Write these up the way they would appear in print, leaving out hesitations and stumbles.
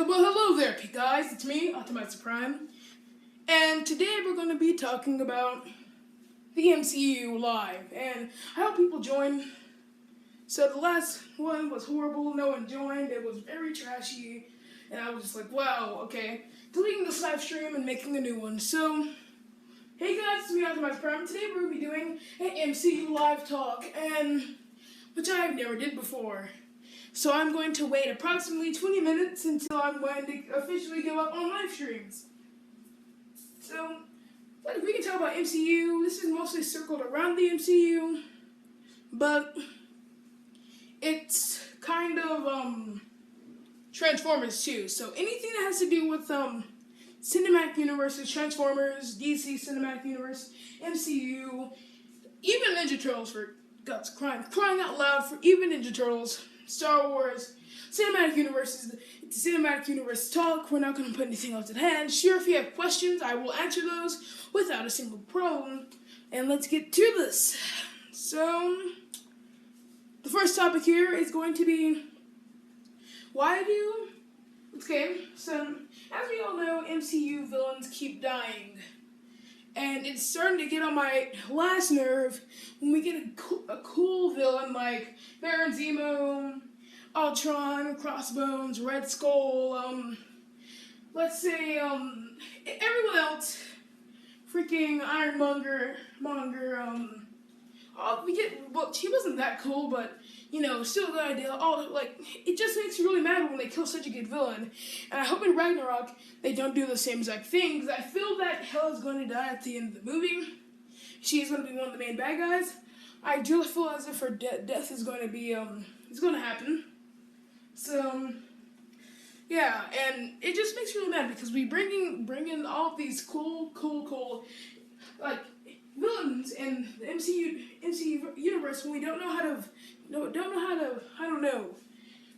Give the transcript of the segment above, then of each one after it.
Hello there, guys. It's me, Optimizer Prime, and today we're going to be talking about the MCU live, and I hope people join. So the last one was horrible. No one joined. It was very trashy, and I was just like, wow, okay. Deleting this live stream and making a new one. So, hey guys, it's me, Optimizer Prime. Today we're going to be doing an MCU live talk, and which I've never did before. So I'm going to wait approximately 20 minutes until I'm going to officially give up on live streams. So, like we can talk about MCU, this is mostly circled around the MCU, but it's kind of Transformers too. So anything that has to do with cinematic universes, Transformers, DC Cinematic Universe, MCU, even Ninja Turtles for God's crying out loud for even Ninja Turtles. Star Wars, Cinematic Universes, it's a Cinematic Universe talk. We're not going to put anything else at hand. Sure, if you have questions, I will answer those without a single problem. And let's get to this. So, the first topic here is going to be, okay, so, as we all know, MCU villains keep dying. And it's starting to get on my last nerve when we get a cool villain like Baron Zemo, Ultron, Crossbones, Red Skull, let's say, everyone else, freaking Ironmonger, he wasn't that cool, but, still a good idea. It just makes you really mad when they kill such a good villain. And I hope in Ragnarok they don't do the same exact thing, because I feel that Hela's going to die at the end of the movie. She's going to be one of the main bad guys. I do feel as if her death is going to be, it's going to happen. So, yeah, and it just makes me really mad, because we bring in all of these cool, villains in the MCU universe when we don't know how to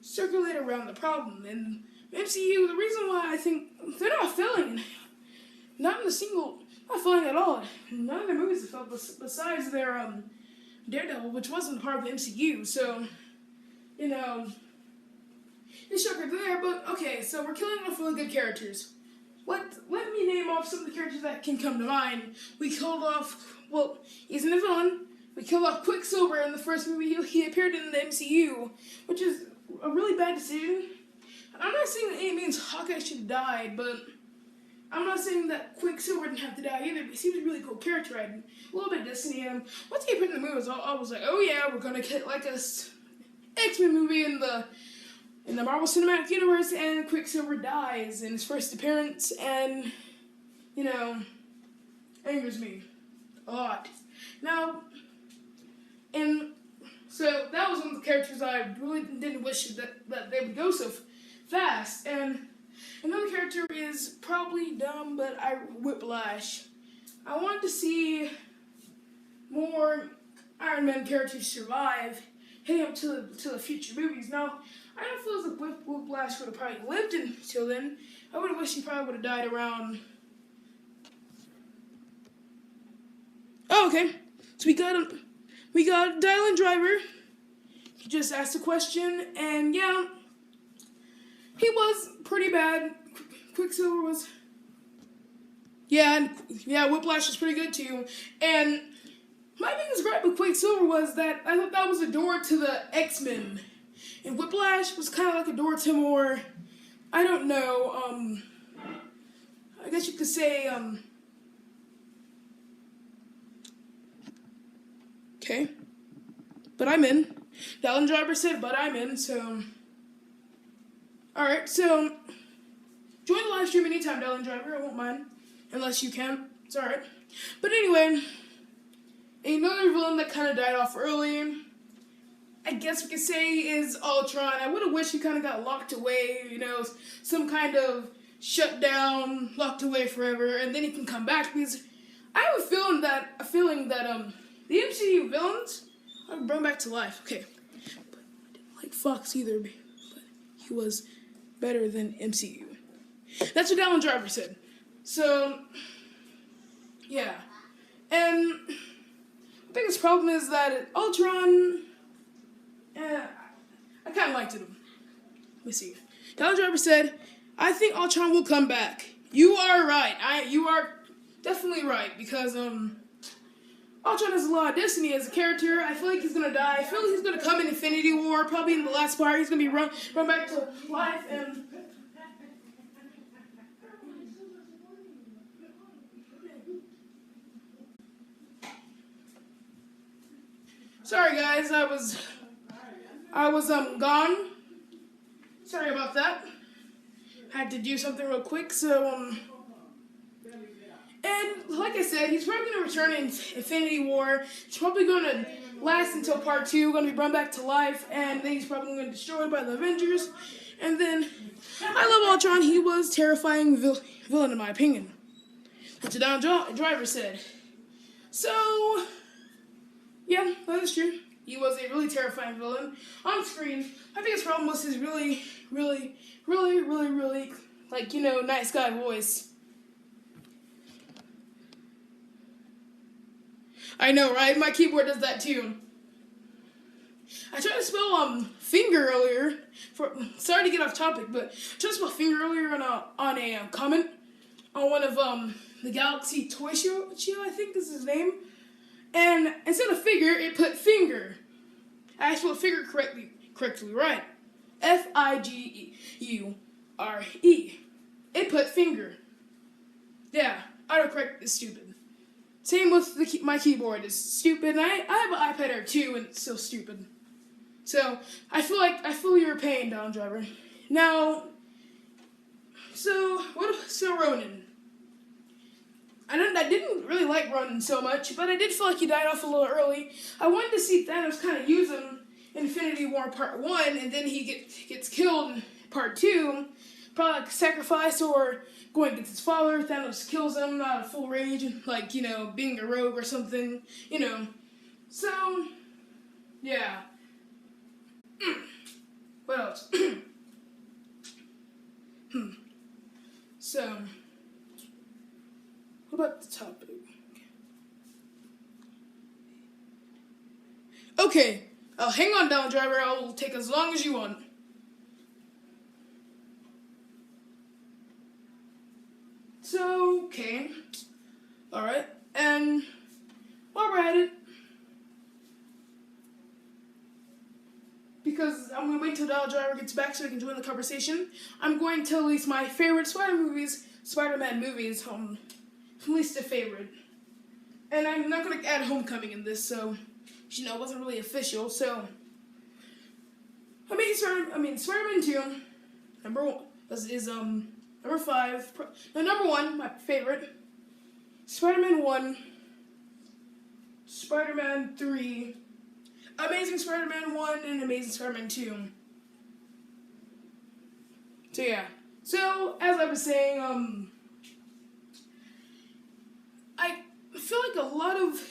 circulate around the problem. And MCU, the reason why I think they're not failing, not failing at all. None of their movies have failed besides their Daredevil, which wasn't part of the MCU. So, it's shocker there. But okay, so we're killing off really good characters. Let me name off some of the characters that can come to mind. We killed off, he's in the villain. We killed off Quicksilver in the first movie he appeared in the MCU, which is a really bad decision. I'm not saying that any means Hawkeye should have died, but I'm not saying that Quicksilver didn't have to die either, but he was a really cool character. I had a little bit of destiny in him. Once he appeared in the movie, I was like, oh yeah, we're gonna get like a X-Men movie in the Marvel Cinematic Universe, and Quicksilver dies in his first appearance, and, angers me a lot. Now, and so that was one of the characters I really didn't wish that they would go so fast. And another character is probably dumb, but Whiplash. I wanted to see more Iron Man characters survive heading up to the future movies. Now, I don't feel as if Whiplash would have probably lived until then. I would have wished he probably would have died around. Oh, okay. So we got Dylan Driver. He just asked a question, and yeah, he was pretty bad. Quicksilver was, yeah, Whiplash was pretty good too. And my biggest gripe with Quicksilver was that I thought that was a door to the X-Men. And Whiplash was kind of like a door to more, I don't know, I guess you could say, okay, but I'm in. Dylan Driver said, but I'm in, so, alright, so, join the live stream anytime, Dylan Driver, I won't mind, unless you can, it's alright. But anyway, another villain that kind of died off early, I guess we could say, is Ultron. I would have wished he kind of got locked away, some kind of shut down, locked away forever, and then he can come back, because I have a feeling that the MCU villains are brought back to life. Okay, but I didn't like Fox either, but he was better than MCU. That's what Dylan Driver said. So, yeah, and the biggest problem is that Ultron, I kind of liked him. Let me see. Dylan Driver said, I think Ultron will come back. You are right. You are definitely right because Ultron has a lot of destiny as a character. I feel like he's gonna die. I feel like he's gonna come in Infinity War, probably in the last part. He's gonna be run back to life and. Sorry guys, I was gone. Sorry about that. Had to do something real quick, so and like I said, he's probably gonna return in Infinity War. It's probably gonna last until part 2, gonna be brought back to life, and then he's probably gonna be destroyed by the Avengers. And then I love Ultron. He was terrifying villain in my opinion. That's what Don Driver said. So yeah, that is true. He was a really terrifying villain on screen. I think his problem was his really, like, you know, nice guy voice. I know, right? My keyboard does that too. I tried to spell finger earlier. Sorry to get off topic, but I tried to spell finger earlier on a comment on one of the Galaxy Toy Show, I think is his name. And instead of figure, it put finger. I spelled figure correctly, right? Figure. It put finger. Yeah, autocorrect is stupid. Same with my keyboard is stupid. And I have an iPad Air too, and it's still stupid. So I feel your pain, Don Driver. Now, so Ronan. I didn't really like Ronan so much, but I did feel like he died off a little early. I wanted to see Thanos kind of use him in Infinity War Part 1, and then he gets killed in Part 2. Probably like sacrifice or going against his father. Thanos kills him out of full rage, like, you know, being a rogue or something, you know. So, yeah. What else? So, what about the topic? Okay, hang on, Don Driver. I'll take as long as you want. So, okay. Alright, and while we're at it, because I'm going to wait till Don Driver gets back so he can join the conversation, I'm going to release my favorite Spider-Man movies, least a favorite. And I'm not going to add Homecoming in this, so, you know, it wasn't really official, so. Spider-Man 2, number 1, is number 5, number 1, my favorite, Spider-Man 1, Spider-Man 3, Amazing Spider-Man 1, and Amazing Spider-Man 2. So yeah, so as I was saying, I feel like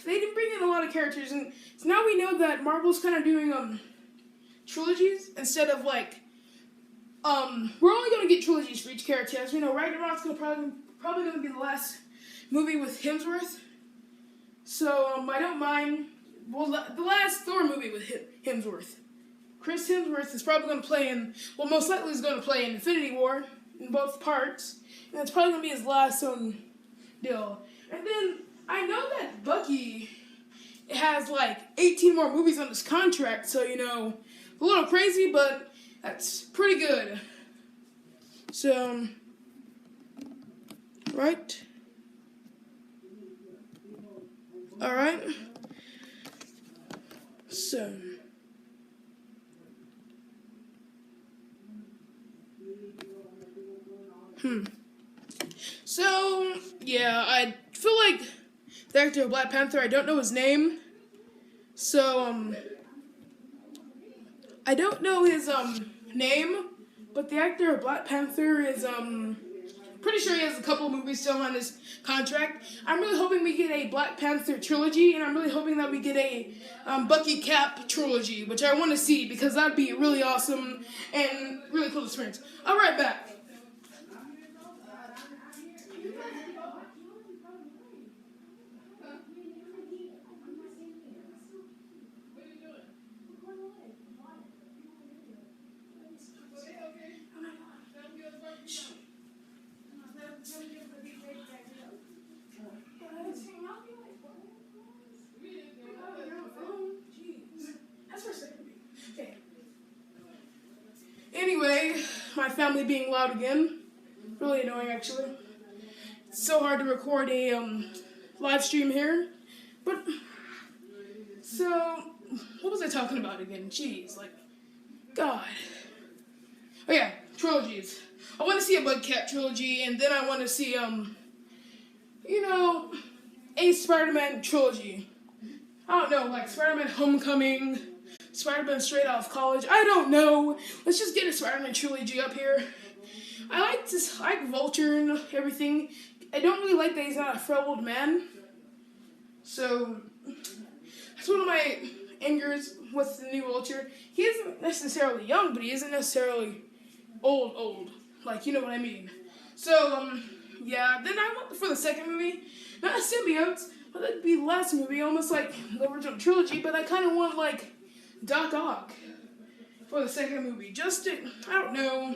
they didn't bring in a lot of characters, and so now we know that Marvel's kind of doing, trilogies instead of, like, we're only going to get trilogies for each character. As we know, Ragnarok's probably going to be the last movie with Hemsworth, so, I don't mind, well, the last Thor movie with Hemsworth. Chris Hemsworth is probably going to play most likely is going to play in Infinity War in both parts, and it's probably going to be his last, deal. And then, I know that Bucky has, like, 18 more movies on his contract, so, you know, a little crazy, but that's pretty good. So, right? Alright. So. So, yeah, I feel like the actor of Black Panther, I don't know his name. So, I don't know his, name, but the actor of Black Panther is, pretty sure he has a couple of movies still on his contract. I'm really hoping we get a Black Panther trilogy, and I'm really hoping that we get a, Bucky Cap trilogy, which I want to see, because that'd be really awesome and really cool experience. I'll be right back. Anyway, my family being loud again. Really annoying, actually. It's so hard to record a live stream here. But, so, what was I talking about again? Jeez, like, God. Oh yeah, trilogies. I want to see a Bugcat trilogy, and then I want to see, a Spider-Man trilogy. I don't know, like Spider-Man Homecoming, Spider-Man Straight Out of College. I don't know. Let's just get a Spider-Man trilogy up here. I like Vulture and everything. I don't really like that he's not a frail old man. So that's one of my angers with the new Vulture. He isn't necessarily young, but he isn't necessarily old. Like, you know what I mean. So, yeah. Then I want for the second movie, not a symbiote, but that'd be the last movie, almost like the original trilogy, but I kind of want, like, Doc Ock for the second movie. Just to, I don't know,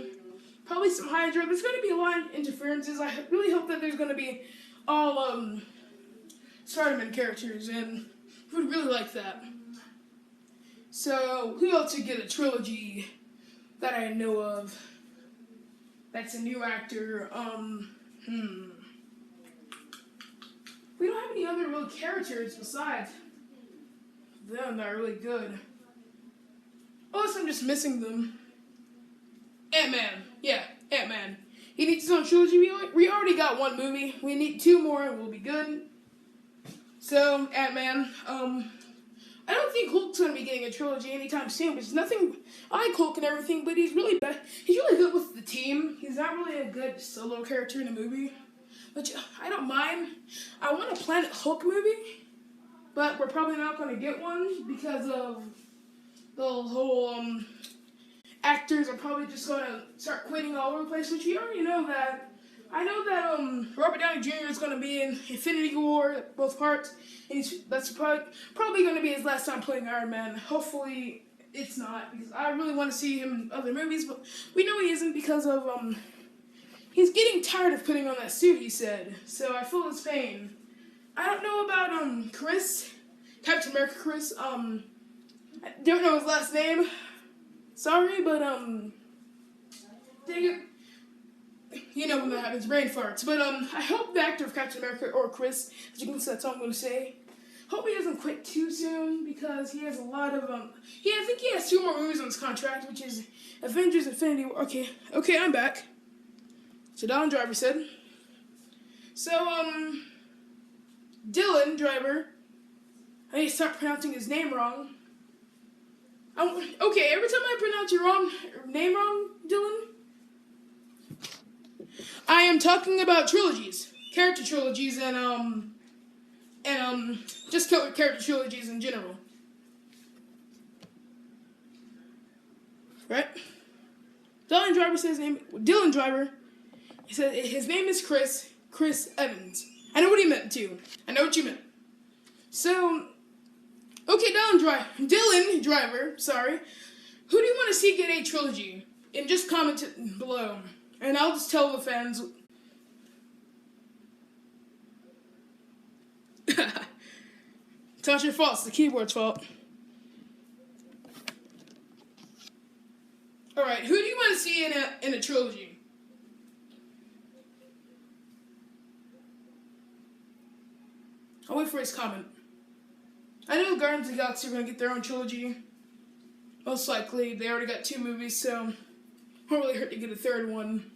probably some Hydra. There's going to be a lot of interferences. I really hope that there's going to be all, Spider-Man characters, and I would really like that. So, who else would get a trilogy that I know of that's a new actor? We don't have any other real characters besides them that are really good. Unless I'm just missing them. Ant-Man. Yeah, Ant-Man. He needs his own trilogy. We already got one movie. We need two more and we'll be good. So, Ant-Man. I don't think Hulk's going to be getting a trilogy anytime soon. There's nothing... I like Hulk and everything, but he's really bad. He's really good with the team. He's not really a good solo character in a movie. Which, I don't mind. I want a Planet Hulk movie, but we're probably not going to get one because of the whole, actors are probably just going to start quitting all over the place, which we already know that. I know that, Robert Downey Jr. is going to be in Infinity War, both parts, and that's probably going to be his last time playing Iron Man. Hopefully, it's not, because I really want to see him in other movies, but we know he isn't because of, he's getting tired of putting on that suit, he said. So I feel his pain. I don't know about, Chris. Captain America Chris. I don't know his last name. Sorry, but, dang it. You know when that happens, brain farts. But, I hope the actor of Captain America, or Chris, as you can see, that's all I'm going to say. Hope he doesn't quit too soon, because he has a lot of, I think he has 2 more movies on his contract, which is Avengers Infinity War. Okay, I'm back. So Dylan Driver said. So, Dylan Driver. I need to start pronouncing his name wrong. Okay, every time I pronounce your name wrong, Dylan, I am talking about trilogies. Character trilogies and just character trilogies in general. Right? Dylan Driver says his name, Dylan Driver. He said his name is Chris Evans. I know what he meant, too. I know what you meant. So, okay, Dylan Driver, sorry. Who do you want to see get a trilogy? And just comment below. And I'll just tell the fans. It's not your fault, it's the keyboard's fault. Alright, who do you want to see in a trilogy? I'll wait for his comment. I know Guardians of the Galaxy are going to get their own trilogy. Most likely. They already got 2 movies, so it won't really hurt to get a 3rd one.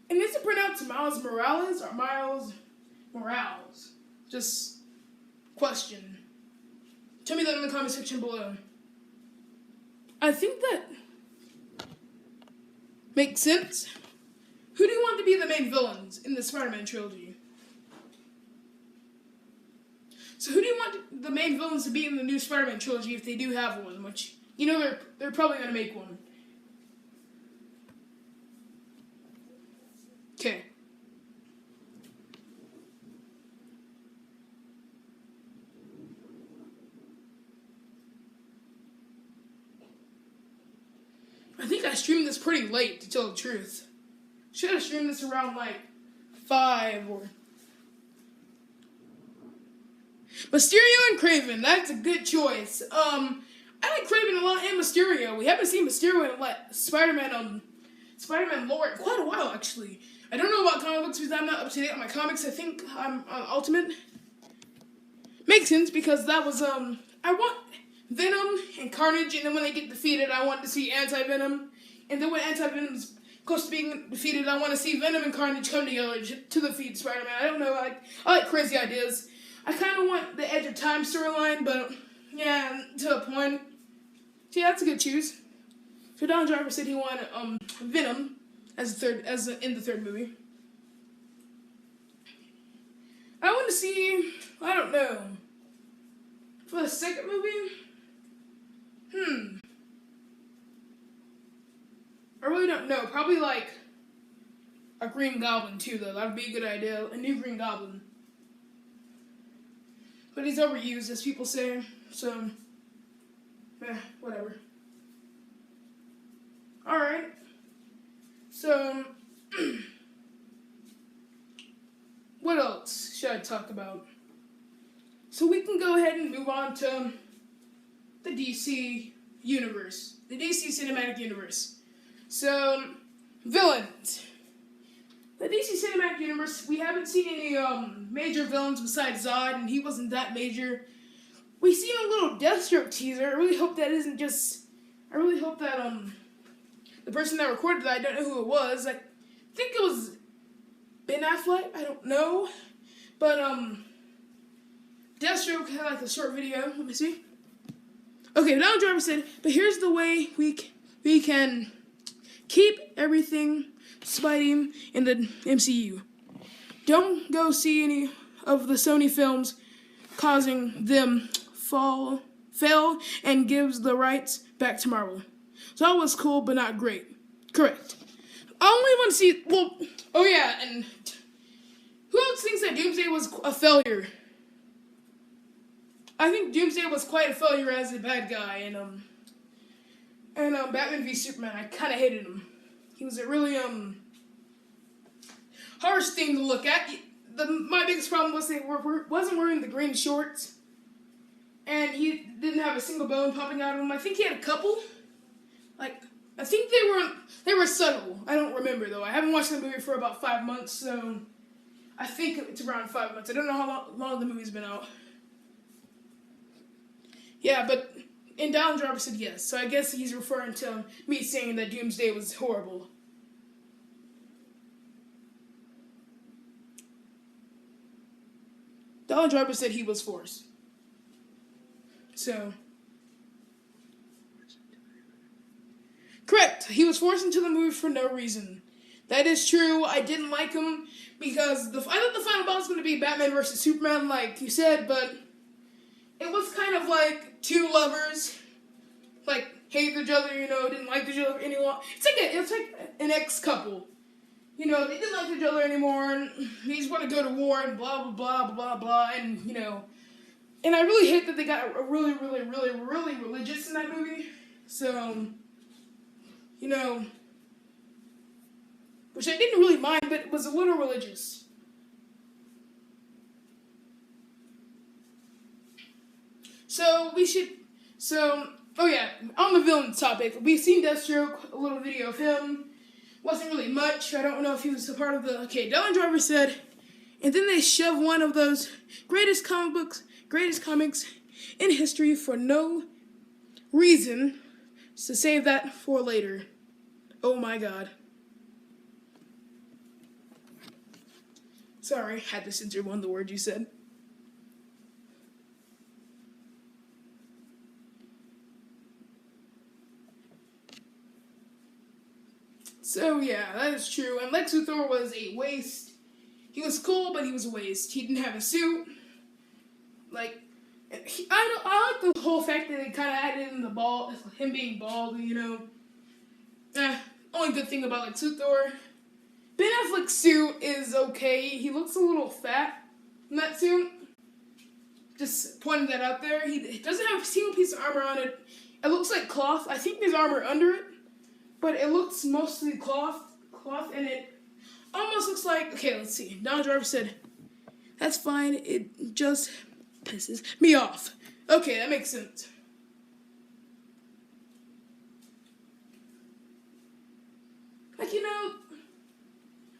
And is it pronounced Miles Morales or Miles Morales? Just question. Tell me that in the comment section below. I think that makes sense. Who do you want to be the main villains in the Spider-Man trilogy? So who do you want the main villains to be in the new Spider-Man trilogy if they do have one? Which, you know, they're probably going to make one. Okay. I think I streamed this pretty late, to tell the truth. Should have streamed this around, like, 5 or... Mysterio and Craven. That's a good choice. I like Craven a lot and Mysterio. We haven't seen Mysterio in like Spider-Man lore in quite a while actually. I don't know about comic books because I'm not up to date on my comics. I think I'm on Ultimate. Makes sense because that was I want Venom and Carnage, and then when they get defeated, I want to see Anti-Venom, and then when Anti-Venom's close to being defeated, I want to see Venom and Carnage come together to defeat Spider-Man. I don't know, I like crazy ideas. I kind of want the Edge of Time storyline, but yeah, to a point. So yeah, that's a good choose. So Don Driver said he wanted Venom in the third movie. I want to see, I don't know, for the second movie. I really don't know. Probably like a Green Goblin too, though. That'd be a good idea. A new Green Goblin. But he's overused, as people say. So, whatever. Alright. So, what else should I talk about? So we can go ahead and move on to the DC universe. The DC Cinematic Universe. So, villains. The DC Cinematic Universe, we haven't seen any major villains besides Zod, and he wasn't that major. We've seen a little Deathstroke teaser. I really hope that isn't just... I really hope that the person that recorded that, I don't know who it was. I think it was Ben Affleck. I don't know. But Deathstroke had like a short video. Let me see. Okay, Donald Driver said, but here's the way we can keep everything Spidey in the MCU. Don't go see any of the Sony films causing them fail and gives the rights back to Marvel. So that was cool, but not great. Correct. I only want to see, oh yeah, and who else thinks that Doomsday was a failure? I think Doomsday was quite a failure as a bad guy, and Batman v Superman, I kind of hated him. He was a really, harsh thing to look at. My biggest problem was he wasn't wearing the green shorts, and he didn't have a single bone popping out of him. I think he had a couple. I think they were subtle. I don't remember, though. I haven't watched the movie for about 5 months, so I think it's around 5 months. I don't know how long the movie's been out. Yeah, but and Donald Driver said yes, so I guess he's referring to me saying that Doomsday was horrible. Donald Driver said he was forced. So, correct. He was forced into the movie for no reason. That is true. I didn't like him because I thought the final battle was going to be Batman versus Superman, like you said, but it was kind of like two lovers, like hated each other, didn't like each other anymore. It's like an ex-couple. They didn't like each other anymore, and they just want to go to war, and blah, blah, blah, blah, blah, and, and I really hate that they got really, really, really, really religious in that movie, so, which I didn't really mind, but it was a little religious. Oh yeah, on the villain topic, we've seen Deathstroke, a little video of him. Wasn't really much. I don't know if he was a part of the... Okay, Donald Driver said, and then they shove one of those greatest comics in history for no reason to save that for later. Oh my god. Sorry, had to censor one of the words you said. So yeah, that is true. And Lex Luthor was a waste. He was cool, but he was a waste. He didn't have a suit. I like the whole fact that they kind of added in him being bald. Only good thing about Lex Luthor. Ben Affleck's suit is okay. He looks a little fat in that suit. Just pointing that out there. He doesn't have a single piece of armor on it. It looks like cloth. I think there's armor under it. But it looks mostly cloth, and it almost looks like... Okay, let's see. Donald Driver said, that's fine. It just pisses me off. Okay, that makes sense. Like, I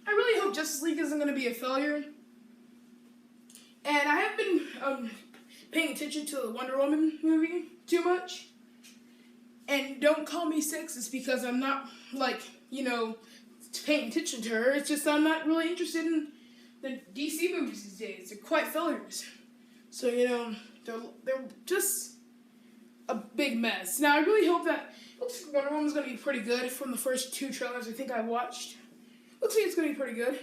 really hope Justice League isn't going to be a failure. And I have been paying attention to the Wonder Woman movie too much. And don't call me sexist because I'm not, paying attention to her. It's just I'm not really interested in the DC movies these days. They're quite failures. So, they're just a big mess. Now, I really hope that looks like Wonder Woman's going to be pretty good from the first 2 trailers I think I watched. Looks like it's going to be pretty good.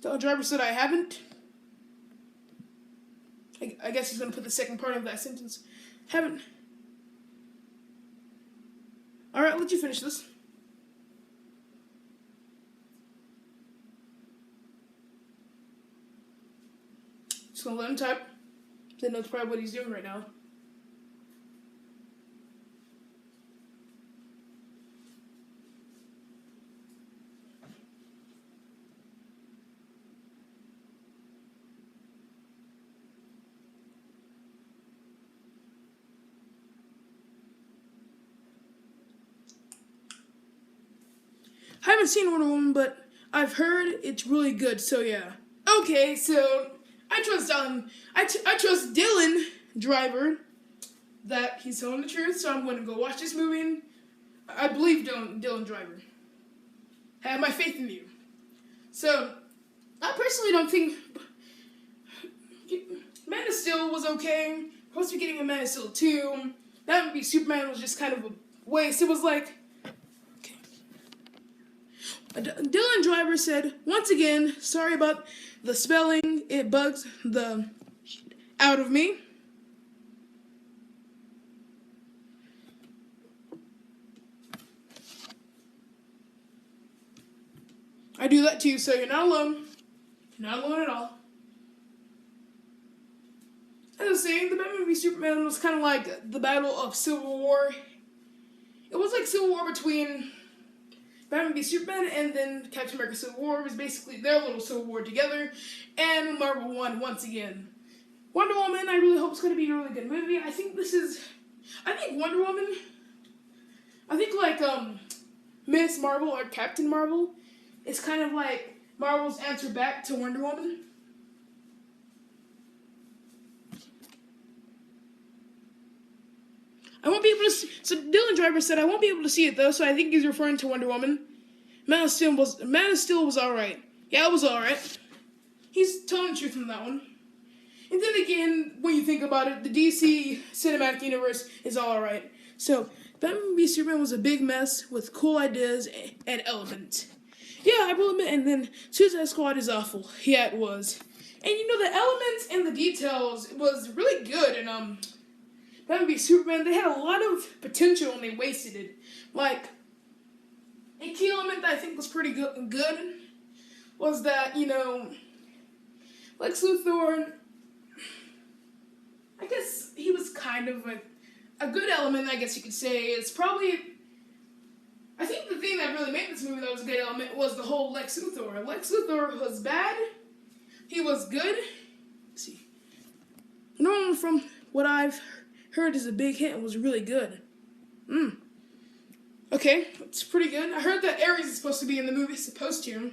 The driver said I haven't. I guess he's going to put the second part of that sentence. Haven't. Alright, I'll let you finish this. Just going to let him type. I know that's probably what he's doing right now. I haven't seen Wonder Woman, but I've heard it's really good, so yeah. Okay, so I trust Dylan Driver that he's telling the truth, so I'm going to go watch this movie. And I believe Dylan Driver. I have my faith in you. So, I personally don't think Man of Steel was okay. Supposed to be getting a Man of Steel 2. That would be Superman was just kind of a waste. It was like, Dylan Driver said, once again, sorry about the spelling, it bugs the shit out of me. I do that too, so you're not alone. You're not alone at all. As I was saying, the Batman v Superman was kind of like the Battle of Civil War. It was like Civil War between Batman v Superman and then Captain America Civil War. It was basically their little Civil War together, and Marvel won once again. Wonder Woman, I really hope it's going to be a really good movie. I think Wonder Woman, Miss Marvel or Captain Marvel is kind of like Marvel's answer back to Wonder Woman. I won't be able to see, so Dylan Driver said I won't be able to see it though, so I think he's referring to Wonder Woman. Man of Steel was alright. Yeah, it was alright. He's telling the truth on that one. And then again, when you think about it, the DC Cinematic Universe is alright. So, Batman v Superman was a big mess with cool ideas and elements. Yeah, I will admit, and then Suicide Squad is awful. Yeah, it was. And the elements and the details was really good, and Batman v Superman, they had a lot of potential and they wasted it. Like, a key element that I think was pretty good was that, Lex Luthor, I guess he was kind of a good element, I guess you could say. It's probably, I think the thing that really made this movie that was a good element was the whole Lex Luthor. Lex Luthor was bad, he was good. Let's see. No, from what I've heard is a big hit and was really good. Okay, it's pretty good. I heard that Ares is supposed to be in the movie, supposed to.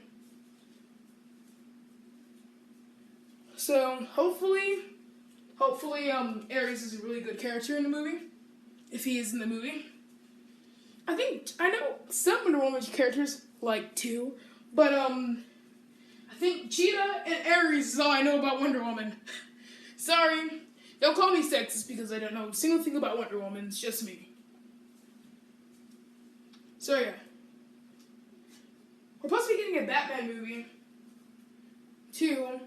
So, hopefully, Ares is a really good character in the movie. If he is in the movie. I know some Wonder Woman characters, like two, but, I think Cheetah and Ares is all I know about Wonder Woman. Sorry. Don't call me sexist because I don't know a single thing about Wonder Woman. It's just me. So, yeah. We're supposed to be getting a Batman movie, too.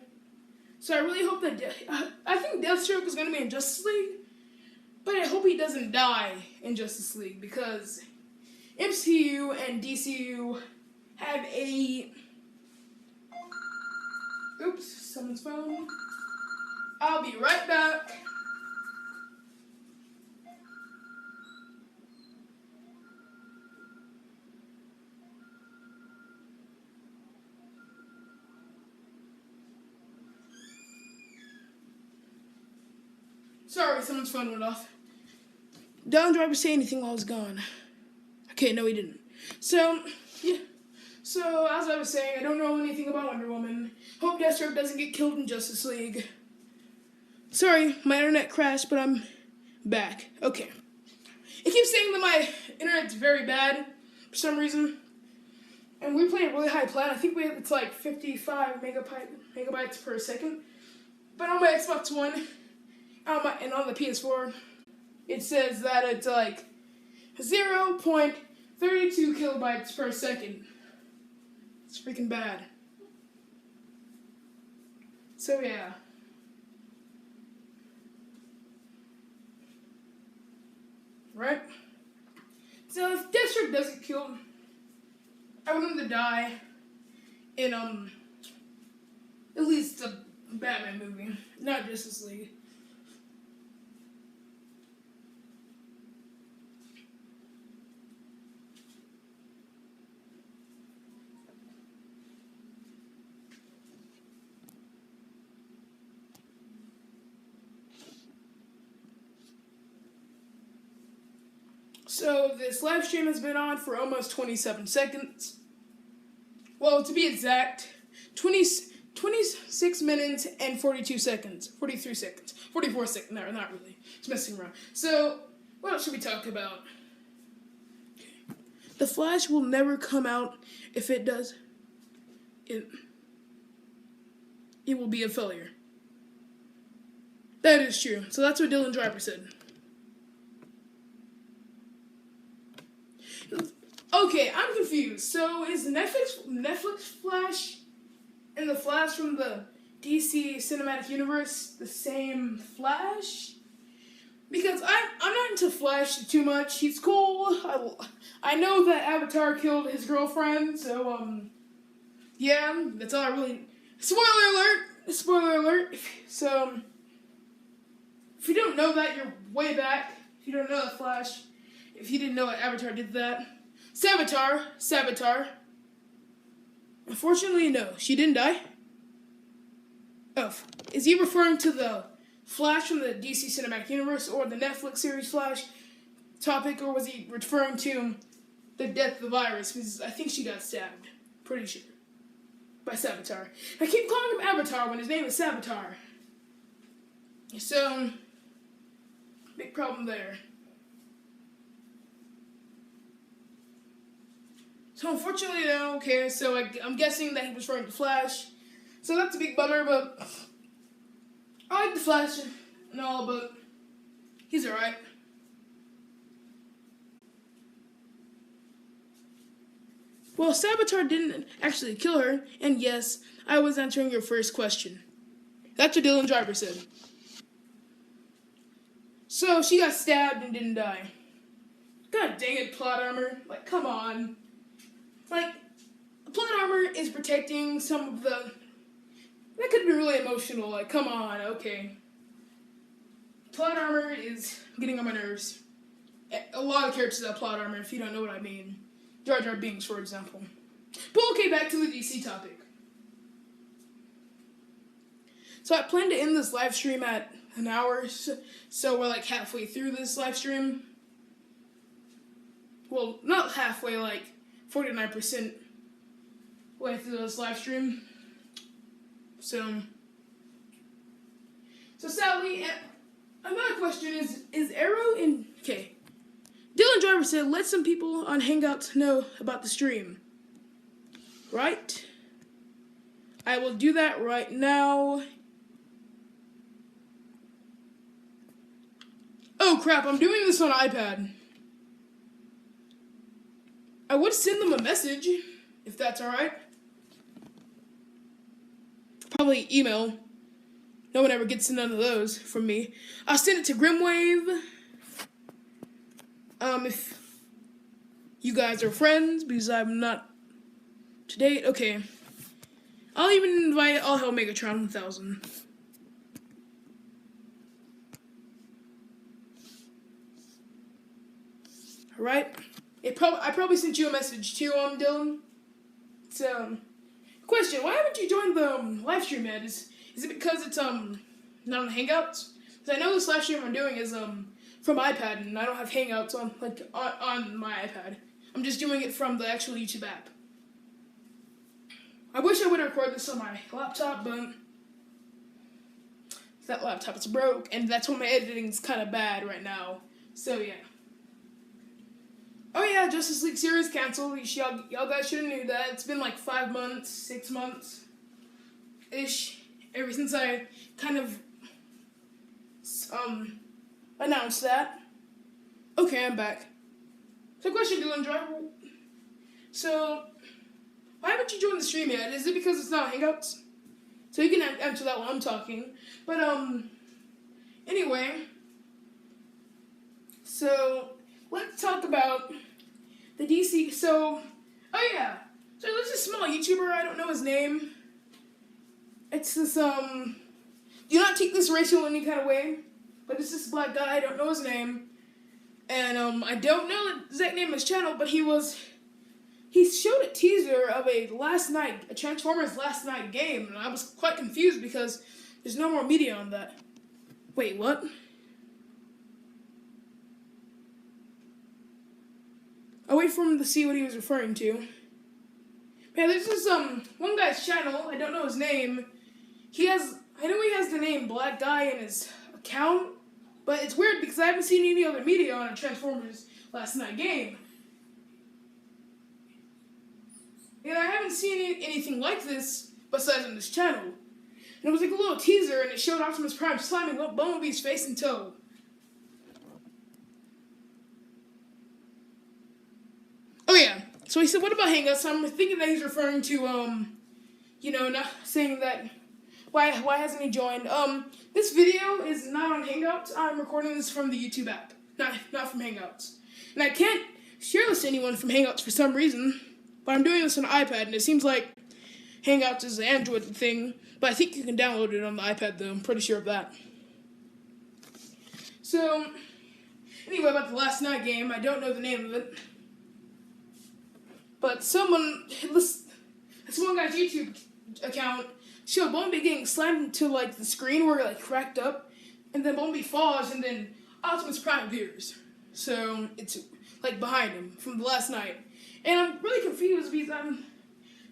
So I really hope that I think Deathstroke is going to be in Justice League, but I hope he doesn't die in Justice League because MCU and DCU have a... Oops, someone's phone. I'll be right back. Sorry, someone's phone went off. Dallin Driver say anything while I was gone? Okay, no, he didn't. So, yeah. So, as I was saying, I don't know anything about Wonder Woman. Hope Deathstroke doesn't get killed in Justice League. Sorry, my internet crashed, but I'm back. Okay. It keeps saying that my internet's very bad for some reason. And we play a really high plan. I think it's like 55 megabytes per second. But on my Xbox One and on the PS4, it says that it's like 0.32 kilobytes per second. It's freaking bad. So yeah. Right? So if Deathstroke does get killed, I want him to die in at least a Batman movie, not Justice League. So this live stream has been on for almost 27 seconds. Well, to be exact, 26 minutes and 42 seconds. 43 seconds. 44 seconds. No, not really. It's messing around. So, what else should we talk about? The Flash will never come out. If it does, it will be a failure. That is true. So that's what Dylan Driver said. Okay, I'm confused. So is Netflix Flash and the Flash from the DC Cinematic Universe the same Flash? Because I'm not into Flash too much. He's cool. I know that Avatar killed his girlfriend, so yeah, that's all I really. Spoiler alert! Spoiler alert! So if you don't know that, you're way back. If you don't know the Flash, if you didn't know that Avatar did that. Savitar. Unfortunately, no. She didn't die. Oh. Is he referring to the Flash from the DC Cinematic Universe or the Netflix series Flash topic, or was he referring to the death of the virus? Because I think she got stabbed. Pretty sure. By Savitar. I keep calling him Avatar when his name is Savitar. So, big problem there. So unfortunately, no. Okay, so I'm guessing that he was referring to Flash. So that's a big bummer, but I like the Flash and all, but he's alright. Well, Savitar didn't actually kill her, and yes, I was answering your first question. That's what Dylan Driver said. So she got stabbed and didn't die. God dang it, plot armor. Like, come on. Like, plot armor is protecting some of the... That could be really emotional. Like, come on, okay. Plot armor is getting on my nerves. A lot of characters have plot armor, if you don't know what I mean. Jar Jar Binks, for example. But okay, back to the DC topic. So I plan to end this live stream at an hour, so we're like halfway through this live stream. Well, not halfway, like 49% way through this live stream. So Sally, another question is Arrow in... Okay. Dylan Driver said, let some people on Hangouts know about the stream. Right? I will do that right now. Oh crap, I'm doing this on iPad. I would send them a message, if that's alright. Probably email. No one ever gets none of those from me. I'll send it to Grimwave. If you guys are friends, because I'm not to date. Okay. I'll even invite All Hell Megatron 1000. Alright? I probably sent you a message too, Dylan. So, question, why haven't you joined the live stream yet? Is it because it's not on Hangouts? 'Cause I know this live stream I'm doing is from iPad, and I don't have Hangouts on my iPad. I'm just doing it from the actual YouTube app. I wish I would record this on my laptop, but that laptop is broke, and that's why my editing's kind of bad right now. So yeah. Oh yeah, Justice League series canceled. Y'all guys should have knew that. It's been like 5 months, 6 months ish, ever since I kind of announced that. Okay, I'm back. So question, Dylan Driver. So why haven't you joined the stream yet? Is it because it's not Hangouts? So you can answer that while I'm talking. But anyway, so let's talk about the DC. So, oh yeah, so there's this small YouTuber. I don't know his name. It's this do not take this racial in any kind of way, but it's this black guy. I don't know his name, and I don't know the exact name of his channel, but he showed a teaser of a Transformers Last Night game, and I was quite confused because there's no more media on that. Wait, what? I'll wait for him to see what he was referring to. Man, there's this one guy's channel, I don't know his name. I know he has the name Black Guy in his account, but it's weird because I haven't seen any other media on a Transformers Last Night game. And I haven't seen anything like this besides on this channel. And it was like a little teaser, and it showed Optimus Prime slamming Bumblebee's face in tow. Oh yeah, so he said, what about Hangouts? I'm thinking that he's referring to, not saying that, why hasn't he joined? This video is not on Hangouts. I'm recording this from the YouTube app, not from Hangouts. And I can't share this to anyone from Hangouts for some reason. But I'm doing this on an iPad, and it seems like Hangouts is an Android thing, but I think you can download it on the iPad, though. I'm pretty sure of that. So, anyway, about the Last Night game, I don't know the name of it. But this one guy's YouTube account showed Bumblebee getting slammed into, like, the screen where it, like, cracked up, and then Bumblebee falls, and then Optimus Prime appears. So, it's, like, behind him from the Last Night. And I'm really confused because I'm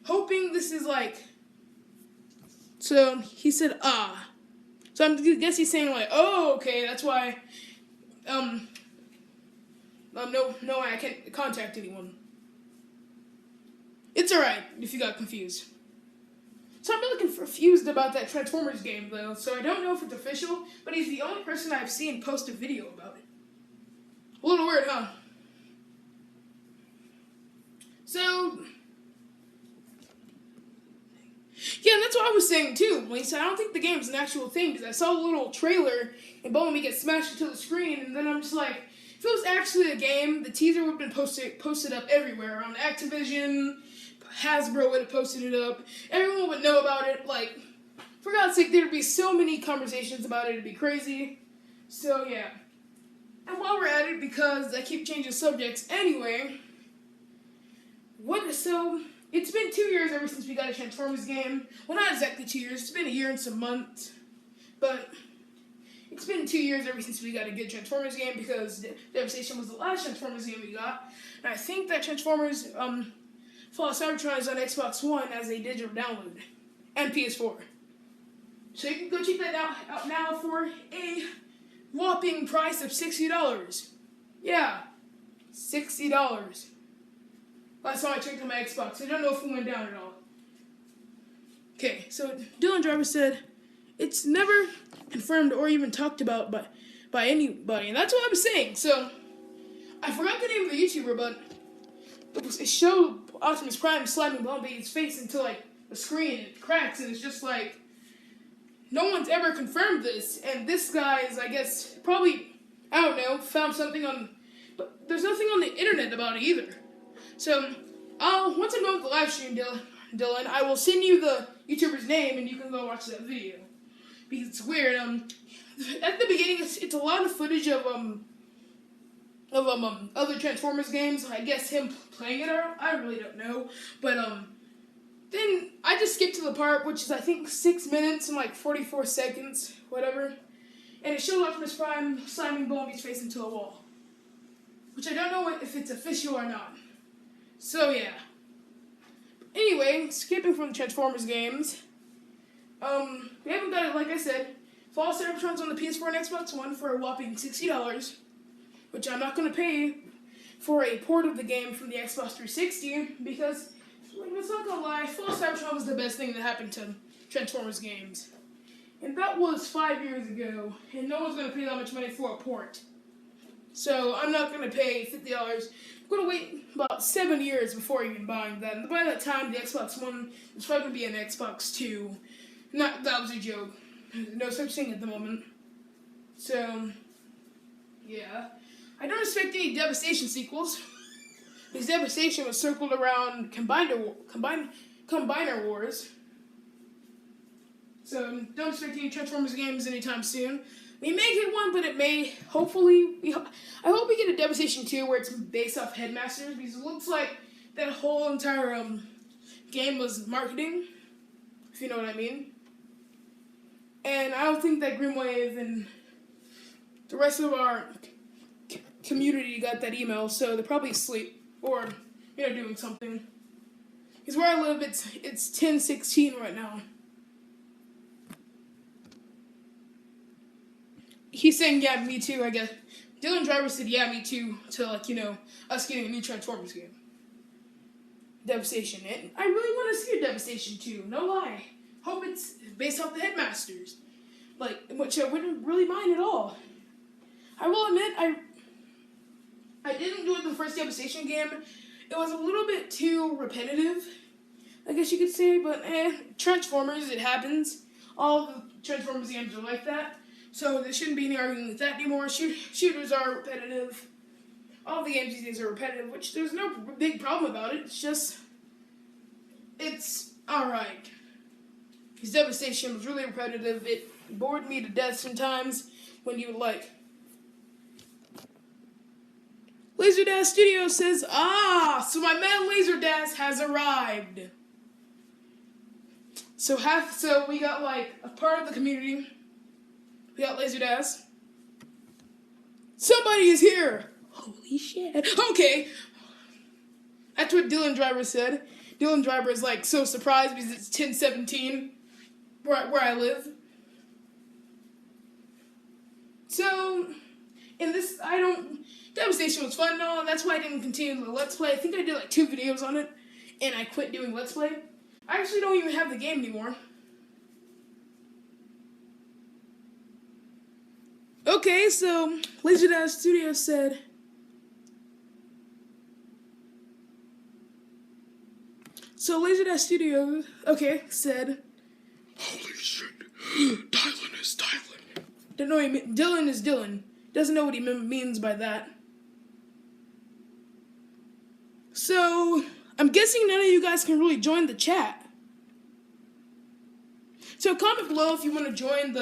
hoping this is like, so he said, So I guess he's saying like, oh, okay, that's why, no way I can't contact anyone. It's alright if you got confused. So I'm really confused about that Transformers game though, so I don't know if it's official, but he's the only person I've seen post a video about it. A little weird, huh? So, yeah, and that's what I was saying too. When he said, I don't think the game's an actual thing, because I saw a little trailer, and Bumblebee gets smashed into the screen, and then I'm just like, if it was actually a game, the teaser would have been posted up everywhere, on Activision, Hasbro would have posted it up, everyone would know about it, like, for God's sake, there'd be so many conversations about it, it'd be crazy. So, yeah. And while we're at it, because I keep changing subjects anyway, so, it's been 2 years ever since we got a Transformers game. Well, not exactly 2 years. It's been a year and some months. But it's been 2 years ever since we got a good Transformers game because Devastation was the last Transformers game we got. And I think that Transformers Fall of Cybertron is on Xbox One as a digital download. And PS4. So you can go check that out now for a whopping price of $60. Yeah, $60. Last time I checked on my Xbox. I don't know if it went down at all. Okay, so Dylan Driver said, it's never confirmed or even talked about by anybody. And that's what I was saying. So, I forgot the name of the YouTuber, but it showed Optimus Prime slamming Bumblebee's face into, like, the screen. And it cracks, and it's just like, no one's ever confirmed this. And this guy is, I guess, probably, I don't know, found something on... But there's nothing on the internet about it either. So, once I'm done with the live stream, Dylan, I will send you the YouTuber's name, and you can go watch that video. Because it's weird. At the beginning, it's a lot of footage of other Transformers games. I guess him playing it, or I really don't know. But then I just skipped to the part which is I think 6 minutes and like 44 seconds, whatever. and it shows Optimus Prime slamming Bumblebee's face into a wall. Which I don't know if it's official or not. So yeah. Anyway, skipping from the Transformers games, we haven't got it, like I said, Fall Cybertron's on the PS4 and Xbox One for a whopping $60, which I'm not going to pay for a port of the game from the Xbox 360, because, let's not gonna lie, Fall Cybertron was the best thing that happened to Transformers games. And that was 5 years ago, and no one's going to pay that much money for a port. So I'm not going to pay $50. I'm going to wait about 7 years before even buying that. And by that time, the Xbox One is probably going to be an Xbox 2. That was a joke. No such thing at the moment. So, yeah. I don't expect any Devastation sequels. Because Devastation was circled around Combiner Wars. So, don't expect any Transformers games anytime soon. We may get one, but it may, hopefully, I hope we get a Devastation 2 where it's based off Headmasters, because it looks like that whole entire game was marketing, if you know what I mean. And I don't think that Grimwave and the rest of our community got that email, so they're probably asleep or, doing something. Because where I live, it's 10:16 right now. He's saying, yeah, me too, I guess. Dylan Driver said, yeah, me too, to, us getting a new Transformers game. Devastation. And I really want to see a Devastation 2, no lie. Hope it's based off the Headmasters. Which I wouldn't really mind at all. I will admit, I didn't do it the first Devastation game. It was a little bit too repetitive, I guess you could say, but Transformers, it happens. All the Transformers games are like that. So there shouldn't be any arguing with that anymore. Shooters are repetitive. All the games these days are repetitive, which there's no big problem about it. It's alright. Because Devastation was really repetitive. It bored me to death sometimes when you LaserDash Studio says, so my man LaserDash has arrived. So we got a part of the community. We got LaserDash. Somebody is here. Holy shit. Okay. That's what Dylan Driver said. Dylan Driver is so surprised because it's 10:17 where I live. So, Devastation was fun and all, and that's why I didn't continue the Let's Play. I think I did 2 videos on it, and I quit doing Let's Play. I actually don't even have the game anymore. Okay, so LaserDash Studio said, said, holy shit, Dylan is Dylan. Don't know what he mean. Dylan is Dylan. Doesn't know what he means by that. So, I'm guessing none of you guys can really join the chat. So comment below if you want to join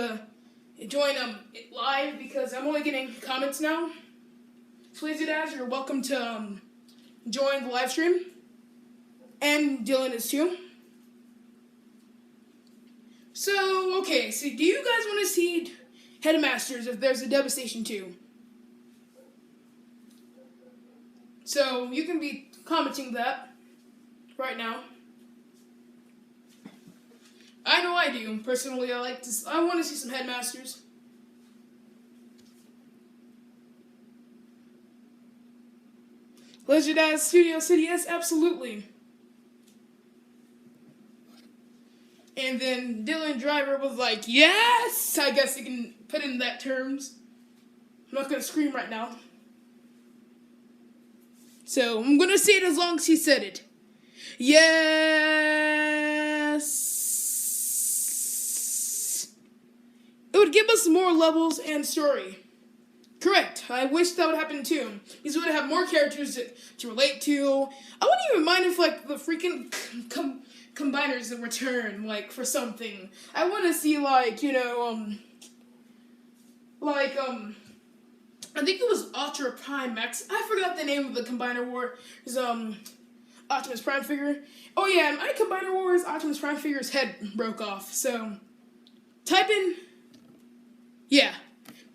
it live, because I'm only getting comments now. So LaserDash, you're welcome to join the live stream. And Dylan is too. So, okay, so do you guys want to see Headmasters if there's a Devastation 2? So, you can be commenting that right now. I know I do. Personally, I want to see some Headmasters. LaserDash Studio said yes, absolutely. And then Dylan Driver was like, yes! I guess you can put in that terms. I'm not going to scream right now. So, I'm going to say it as long as he said it. Yes! It would give us more levels and story. Correct. I wish that would happen too. Because we would have more characters to relate to. I wouldn't even mind if, the freaking combiners that return, for something. I want to see, I think it was Ultra Prime Max. I forgot the name of the Combiner War. It was, Optimus Prime figure. Oh yeah, my Combiner Wars Optimus Prime figure's head broke off. So, type in, yeah.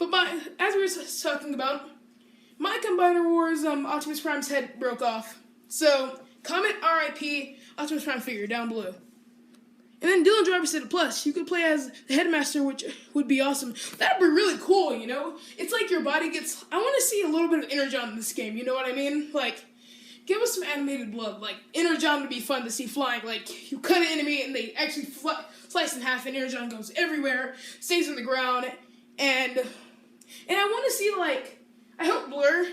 But as we were talking about, my Combiner Wars Optimus Prime's head broke off. So comment RIP Optimus Prime figure down below. And then Dylan Driver said, plus, you could play as the Headmaster, which would be awesome. That'd be really cool, you know? It's like your body gets... I want to see a little bit of Energon in this game, you know what I mean? Like, give us some animated blood. Like, Energon would be fun to see flying. Like, you cut an enemy and they actually slice in half and Energon goes everywhere, stays on the ground. And I want to see, like... I hope Blur...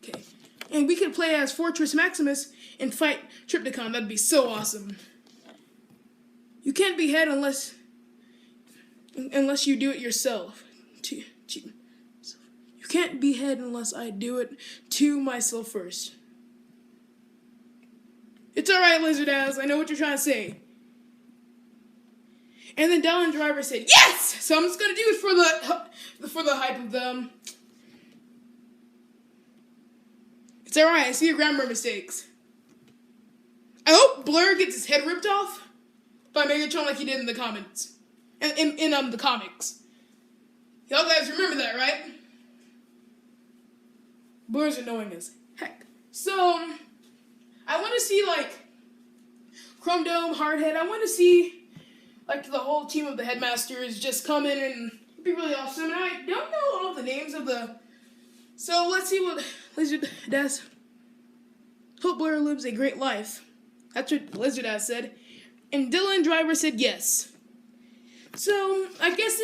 Okay. And we could play as Fortress Maximus and fight Trypticon. That'd be so awesome. You can't behead unless you do it yourself. You can't behead unless I do it to myself first. It's alright, Lizardaz. I know what you're trying to say. And then Dylan Driver said, yes! So I'm just gonna do it for the hype of them. It's alright, I see your grammar mistakes. I hope Blur gets his head ripped off by Megatron like he did in the comments. In the comics. Y'all guys remember that, right? Blur's annoying as heck. So, I want to see, like, Chrome Dome, Hardhead. I want to see, like, the whole team of the Headmasters just come in and it'd be really awesome. And I don't know all the names of the... So, let's see what Lizardaz... Hope Blur lives a great life. That's what Lizardaz said. And Dylan Driver said yes. So, I guess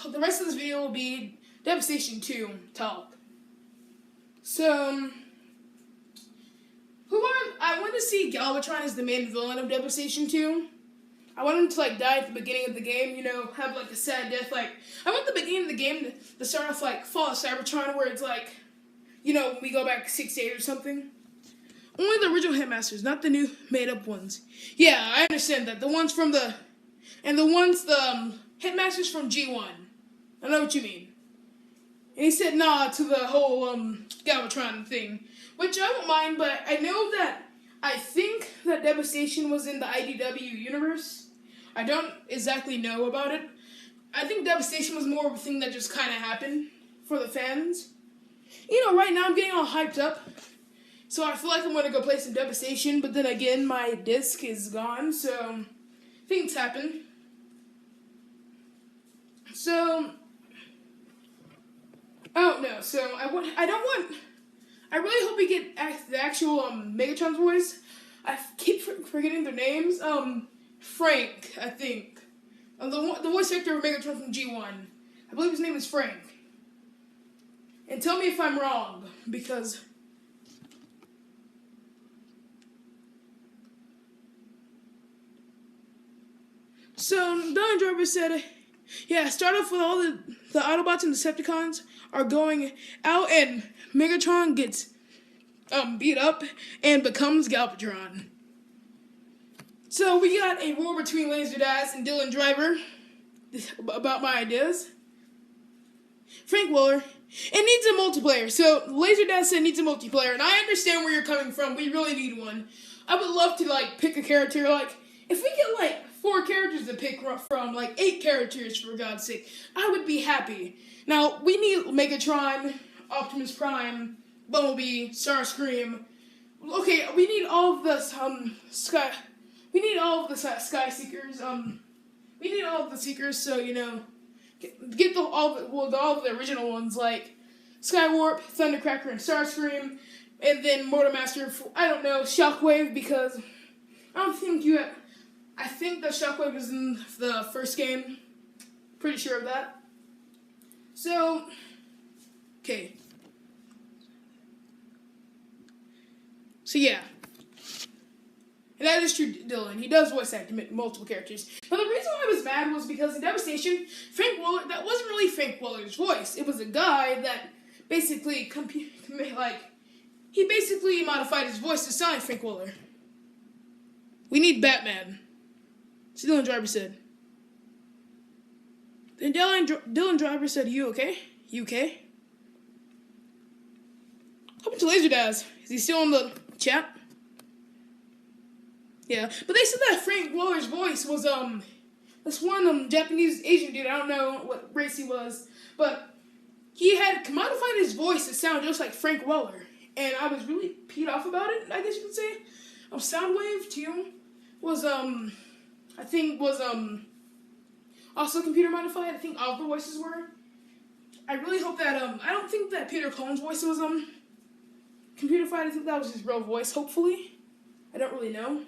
the rest of this video will be Devastation 2 talk. So, I want to see Galvatron as the main villain of Devastation 2. I want him to, like, die at the beginning of the game, you know, have, like, a sad death. Like, I want the beginning of the game to start off, like, Fall of Cybertron, where it's, like, you know, we go back 6 days or something. Only the original Headmasters, not the new made-up ones. Yeah, I understand that. The Headmasters from G1. I know what you mean. And he said nah to the whole, Galvatron thing. Which I don't mind, but I know that, I think that Devastation was in the IDW universe. I don't exactly know about it. I think Devastation was more of a thing that just kind of happened for the fans. You know, right now I'm getting all hyped up. So I feel like I'm going to go play some Devastation, but then again, my disc is gone, so things happen. So, I don't know. So I really hope we get the actual Megatron's voice. I keep forgetting their names. Frank, I think. The voice actor of Megatron from G1. I believe his name is Frank. And tell me if I'm wrong, because... So, Dylan Driver said, yeah, start off with all the Autobots and Decepticons are going out and Megatron gets beat up and becomes Galvatron. So, we got a war between Laserdaz and Dylan Driver about my ideas. Frank Willer. It needs a multiplayer. So, Laserdaz said it needs a multiplayer, and I understand where you're coming from. We really need one. I would love to, like, pick a character, like, if we get, like, 4 characters to pick from, like 8 characters, for God's sake, I would be happy. Now, we need Megatron, Optimus Prime, Bumblebee, Starscream. Okay, we need all of the, we need all of the Sky Seekers, we need all of the Seekers, so, you know, get all of the original ones, like Skywarp, Thundercracker, and Starscream, and then Mortarmaster, I don't know, Shockwave, because I don't think you have... I think the Shockwave was in the first game. Pretty sure of that. So, okay. So, yeah. And that is true, Dylan. He does voice act multiple characters. But the reason why I was mad was because in Devastation, Frank Willer, that wasn't really Frank Willer's voice. It was a guy that basically, he basically modified his voice to sound like Frank Willer. We need Batman. So Dylan Driver said. Then Dylan Driver said, you okay? You okay? What happened to Laserdaz? Is he still in the chat? Yeah. But they said that Frank Willer's voice was, this one, Japanese Asian dude. I don't know what race he was. But he had commodified his voice to sound just like Frank Weller, and I was really peed off about it. I guess you could say. Soundwave too was I think was also computer modified. I think all the voices were. I really hope that I don't think that Peter Cullen's voice was computerified. I think that was his real voice. Hopefully, I don't really know.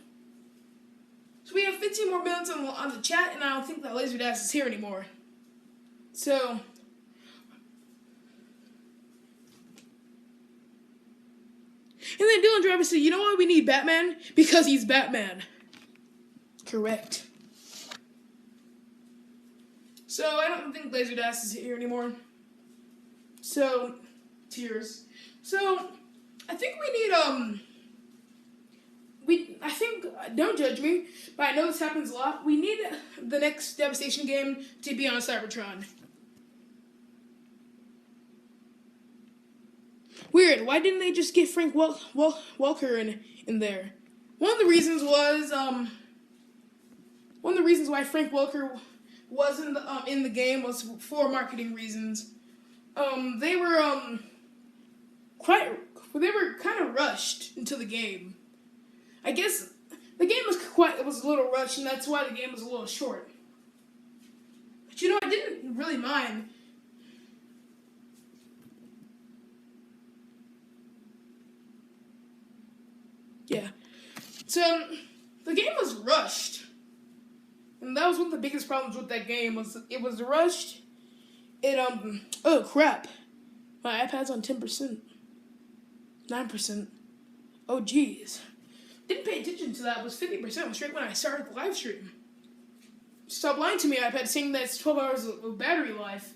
So we have 15 more minutes on the chat, and I don't think that Laserdash is here anymore. So, and then Dylan Driver said, "You know why we need Batman? Because he's Batman." Correct. So I don't think Laserdash is here anymore. So, tears. So, I think we need I think, don't judge me, but I know this happens a lot. We need the next Devastation game to be on Cybertron. Weird. Why didn't they just get Frank Welker in there? One of the reasons why Frank Welker was in the game was for marketing reasons. They were kind of rushed into the game. I guess the game was a little rushed, and that's why the game was a little short. But you know, I didn't really mind. Yeah. So the game was rushed, and that was one of the biggest problems with that game. Was it was rushed. Oh crap, my iPad's on 10%, 9%. Oh geez. Didn't pay attention to that. It was 50% straight when I started the live stream. Stop lying to me, iPad, saying that it's 12 hours of battery life.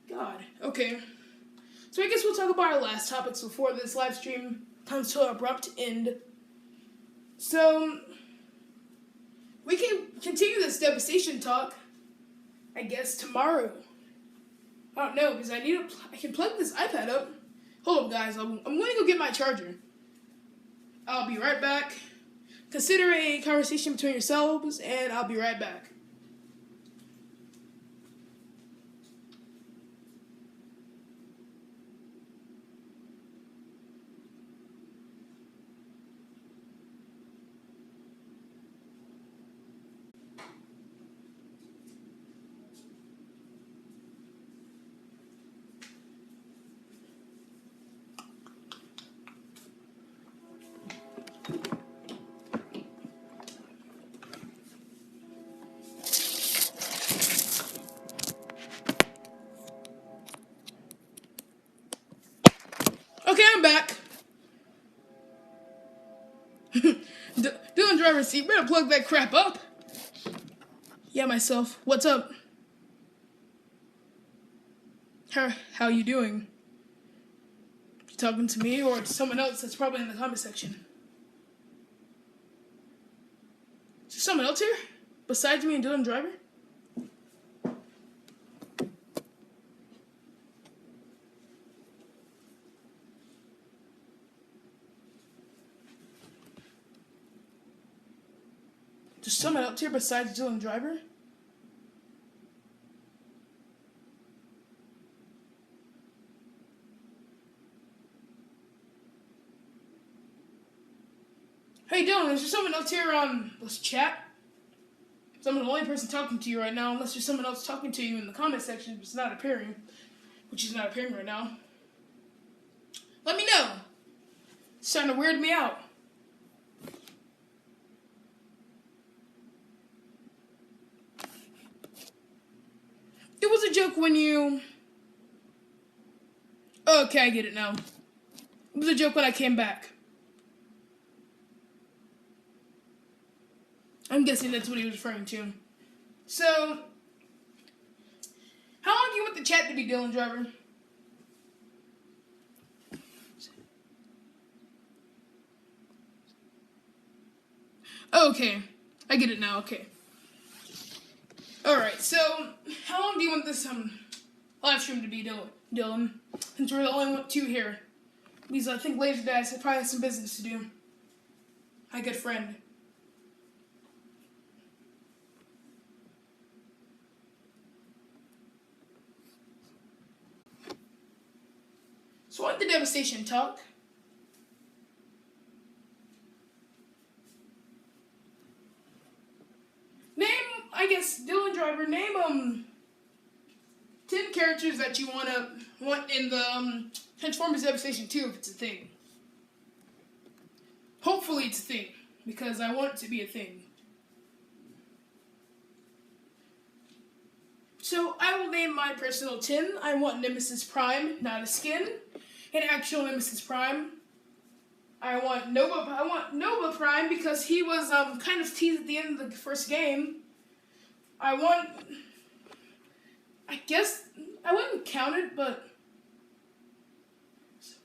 God. Okay. So I guess we'll talk about our last topics before this live stream comes to an abrupt end. So, we can continue this Devastation talk, I guess, tomorrow. I don't know, because I can plug this iPad up. Hold up, guys. I'm going to go get my charger. I'll be right back. Consider a conversation between yourselves, and I'll be right back. Okay, I'm back. Dylan Driver, see, you better plug that crap up. Yeah, myself. What's up? How you doing? You talking to me or to someone else that's probably in the comment section? Is there someone else here besides me and Dylan Driver? There's someone else here besides Dylan Driver? Hey Dylan, is there someone else here on this chat? So I'm the only person talking to you right now, unless there's someone else talking to you in the comment section, but it's not appearing, which is not appearing right now. Let me know. It's starting to weird me out. It was a joke when you... Oh, okay, I get it now. It was a joke when I came back. I'm guessing that's what he was referring to. So, how long do you want the chat to be, Dylan Driver? Okay, I get it now, okay. Alright, so, how long do you want this live stream to be, Dylan? Since we're the only two here. Because I think Laserdash probably has some business to do. My good friend. So on the Devastation talk. Name, I guess, Dylan Driver, name 10 characters that you want in the Transformers Devastation 2 if it's a thing. Hopefully it's a thing, because I want it to be a thing. So I will name my personal 10. I want Nemesis Prime, not a skin, an actual Nemesis Prime. I want Nova Prime because he was kind of teased at the end of the first game. I guess I wouldn't count it, but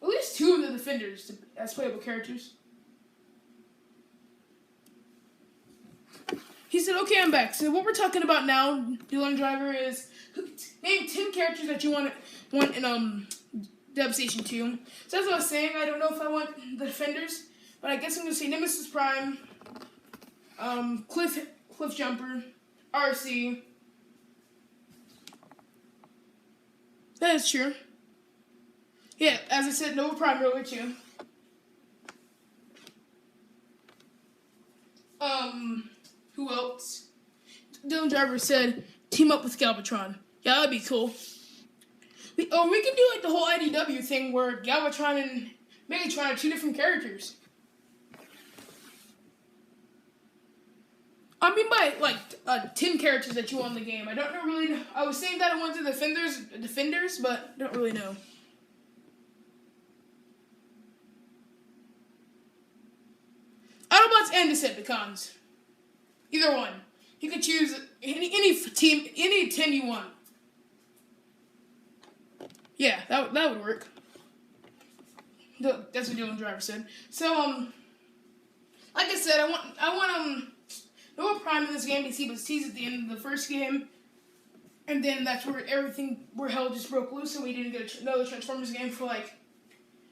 at least 2 of the Defenders as playable characters. He said, okay, I'm back. So what we're talking about now, Dylan Driver, is name 10 characters that you want in Devastation 2. So as I was saying, I don't know if I want the Defenders, but I guess I'm going to say Nemesis Prime, Cliff Jumper, RC. That is true. Yeah, as I said, Nova Prime earlier too. Who else? Dylan Driver said, team up with Galvatron. Yeah, that'd be cool. We can do like the whole IDW thing where Galvatron and Megatron are 2 different characters. I mean by like 10 characters that you want in the game. I don't really know. I was saying that I wanted the Defenders, but I don't really know. Autobots and Decepticons. Either one. You can choose any team, any 10 you want. Yeah, that would work. That's what Dylan Driver said. So like I said, I want Nova Prime in this game because he was teased at the end of the first game, and then that's where hell just broke loose, and we didn't get another Transformers game for like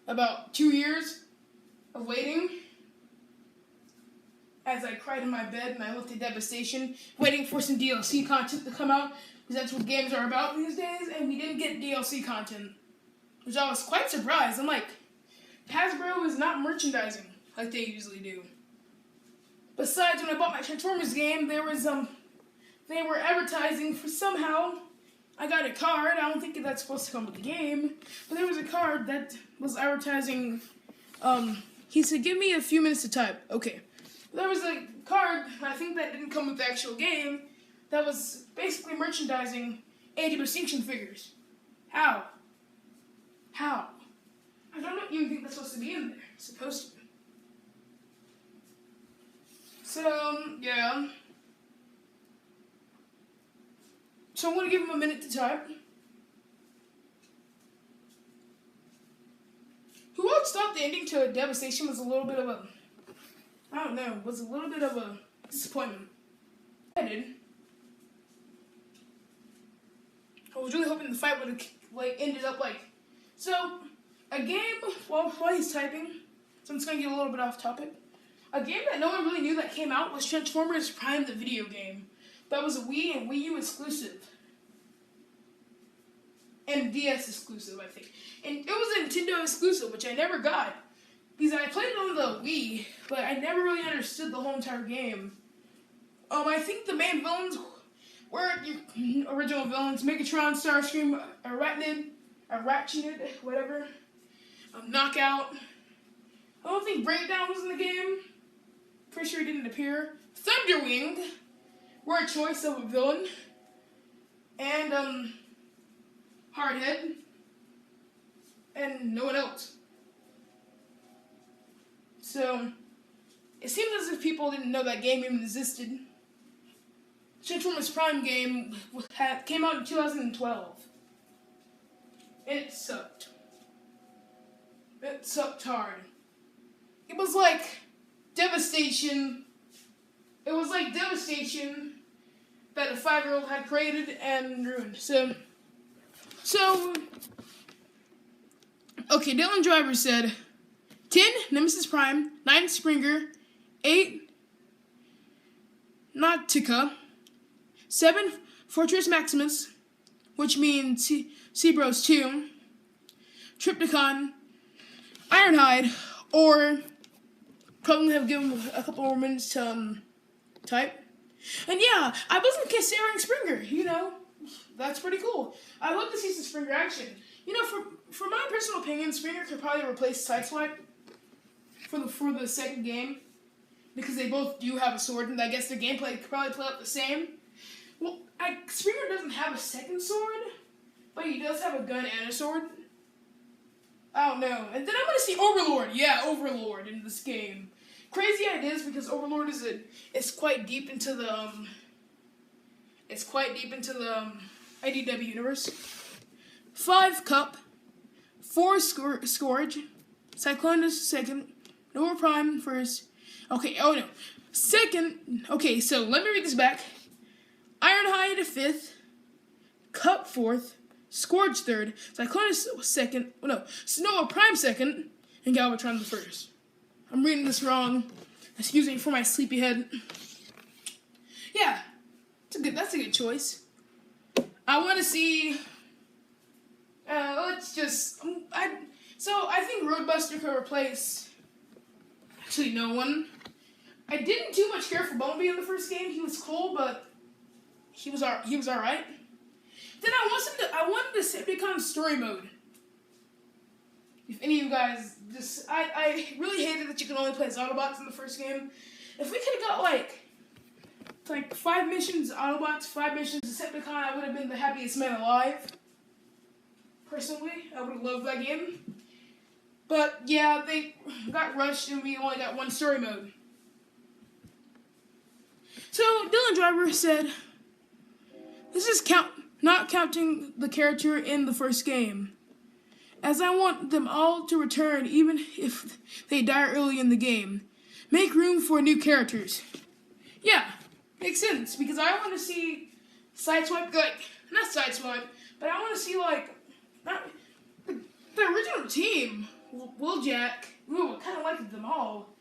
about 2 years of waiting. As I cried in my bed and I looked at Devastation, waiting for some DLC content to come out, because that's what games are about these days, and we didn't get DLC content, which I was quite surprised. I'm like, Hasbro is not merchandising like they usually do. Besides, when I bought my Transformers game, they were advertising for somehow. I got a card. I don't think that's supposed to come with the game, but there was a card that was advertising. He said, "Give me a few minutes to type." Okay. There was a card, I think that didn't come with the actual game, that was basically merchandising Age of Extinction figures. How? I don't even think that's supposed to be in there. It's supposed to be. So, yeah. So I'm going to give him a minute to type. Who else thought the ending to Devastation was a little bit of a... I don't know, was a little bit of a disappointment. I did. I was really hoping the fight would have ended up like... So, a game, while he's typing, so I'm just going to get a little bit off topic. A game that no one really knew that came out was Transformers Prime, the video game. That was a Wii and Wii U exclusive. And DS exclusive, I think. And it was a Nintendo exclusive, which I never got. Because I played it on the Wii, but I never really understood the whole entire game. I think the main villains were the original villains: Megatron, Starscream, Arachnid, whatever. Knockout. I don't think Breakdown was in the game. Pretty sure he didn't appear. Thunderwing were a choice of a villain. And, Hardhead. And no one else. So, it seems as if people didn't know that game even existed. Transformers Prime game came out in 2012. And it sucked. It sucked hard. It was like Devastation. It was like Devastation that a 5-year-old had created and ruined. So, okay, Dylan Driver said... 10, Nemesis Prime. 9, Springer. 8, Nautica. 7, Fortress Maximus, which means Seabros 2. Trypticon, Ironhide, or probably have given him a couple more minutes to type. And yeah, I wasn't considering Springer, that's pretty cool. I love to see some Springer action. For my personal opinion, Springer could probably replace Sideswipe for the second game, because they both do have a sword, and I guess their gameplay could probably play out the same. Well, Springer doesn't have a second sword, but he does have a gun and a sword. I don't know. And then I'm gonna see Overlord. Yeah, Overlord in this game. Crazy ideas, because Overlord is quite deep into the IDW universe. 5 Cup, 4 Scourge, Cyclonus second, Nova Prime first. Okay, oh no, second. Okay, so let me read this back. Ironhide 5th, Cup 4th, Scourge 3rd, Cyclonus 2nd. Oh no, Nova Prime 2nd, and Galvatron the 1st. I'm reading this wrong. Excuse me for my sleepy head. Yeah, that's a good choice. I want to see. I think Roadbuster could replace. Actually, no one. I didn't too much care for Bumblebee in the first game. He was cool, but he was alright. Then I wanted the Decepticon story mode. If any of you guys I really hated that you could only play as Autobots in the first game. If we could have got like 5 missions Autobots, 5 missions Decepticon, I would have been the happiest man alive. Personally, I would have loved that game. But yeah, they got rushed and we only got 1 story mode. So Dylan Driver said, "This is not counting the character in the first game, as I want them all to return even if they die early in the game. Make room for new characters." Yeah, makes sense, because I want to see Sideswipe, not Sideswipe, but I want to see, the original team, Wheeljack. Ooh, I kind of liked them all,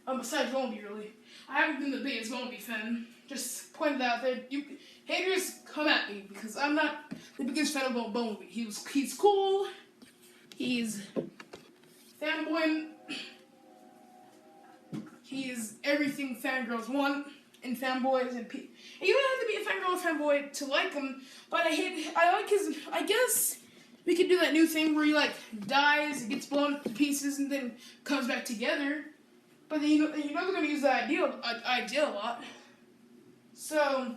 besides Bumblebee, really. I haven't been the biggest Bumblebee fan, just pointed out there. You haters, come at me, because I'm not the biggest fan of Bumblebee. He's cool. He's fanboy. He's everything fangirls want and fanboys and you don't have to be a fangirl or fanboy to like him, but I like his. I guess we could do that new thing where he dies, gets blown to pieces, and then comes back together. But then they're gonna use that idea a lot. So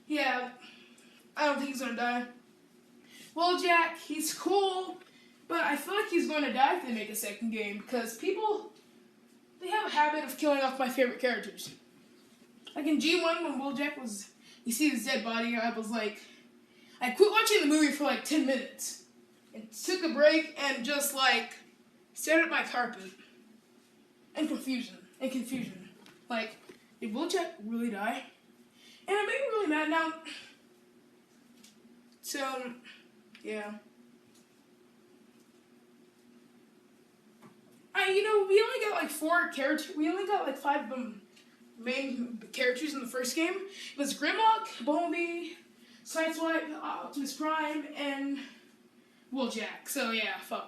yeah, I don't think he's gonna die. Wheeljack, he's cool. But I feel like he's going to die if they make a second game, because people, they have a habit of killing off my favorite characters. Like in G1, when Wheeljack you see his dead body, I quit watching the movie for 10 minutes, and took a break and just stared at my carpet. In confusion. Did Wheeljack really die? And it made me really mad now. So, yeah. We only got 4 characters. We only got 5 main characters in the first game. It was Grimlock, Bumblebee, Sideswipe, Optimus Prime, and Wheeljack. So yeah, 5.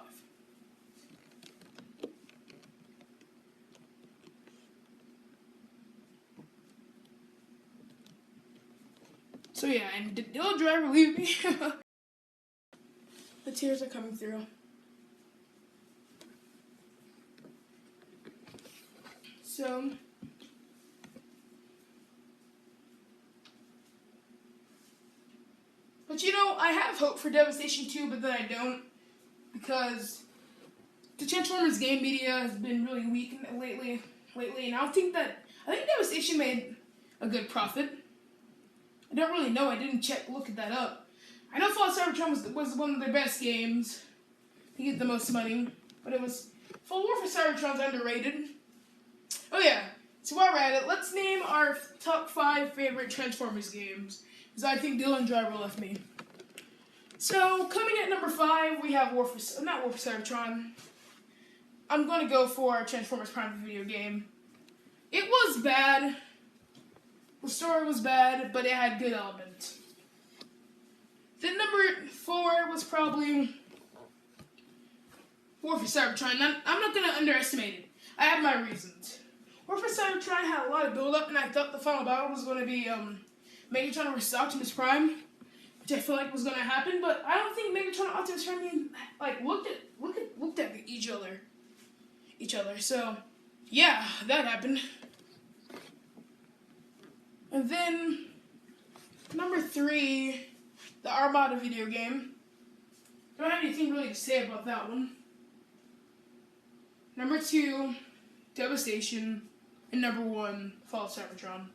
So yeah, and did Dylan Driver leave me? The tears are coming through. So, but I have hope for Devastation 2, but then I don't, because the Transformers game media has been really weak lately, and I think Devastation made a good profit. I don't really know. I didn't look at that up. I know Fallout Cybertron was one of their best games to get the most money, but Full War for Cybertron's underrated. Oh yeah, so while we're at it, let's name our top 5 favorite Transformers games, because I think Dylan Driver left me. So, coming at number 5, we have War for Cybertron. I'm going to go for Transformers Prime video game. It was bad. The story was bad, but it had good elements. Then number 4 was probably War for Cybertron. I'm not going to underestimate it. I have my reasons. War for Cybertron had a lot of build-up, and I thought the final battle was going to be Megatron versus Optimus Prime, which I feel like was going to happen. But I don't think Megatron and Optimus Prime looked at each other. So yeah, that happened. And then number 3, the Armada video game. Don't have anything really to say about that one. Number 2, Devastation. And number 1, Fall of Cybertron.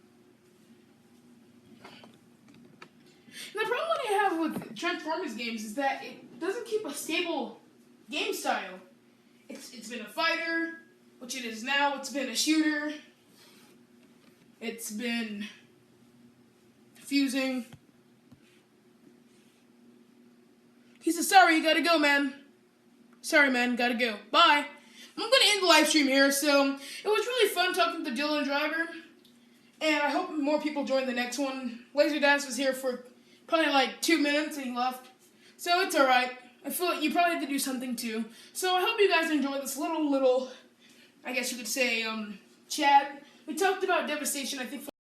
And the problem I have with Transformers games is that it doesn't keep a stable game style. It's been a fighter, which it is now. It's been a shooter. It's been fusing. He said, sorry, you gotta go, man. Sorry, man, gotta go. Bye. I'm gonna end the live stream here, so it was really fun talking to Dylan Driver, and I hope more people join the next one. Laser Dance was here for probably like 2 minutes, and he left, so it's alright. I feel like you probably had to do something too, so I hope you guys enjoyed this little, I guess you could say, chat. We talked about Devastation, I think,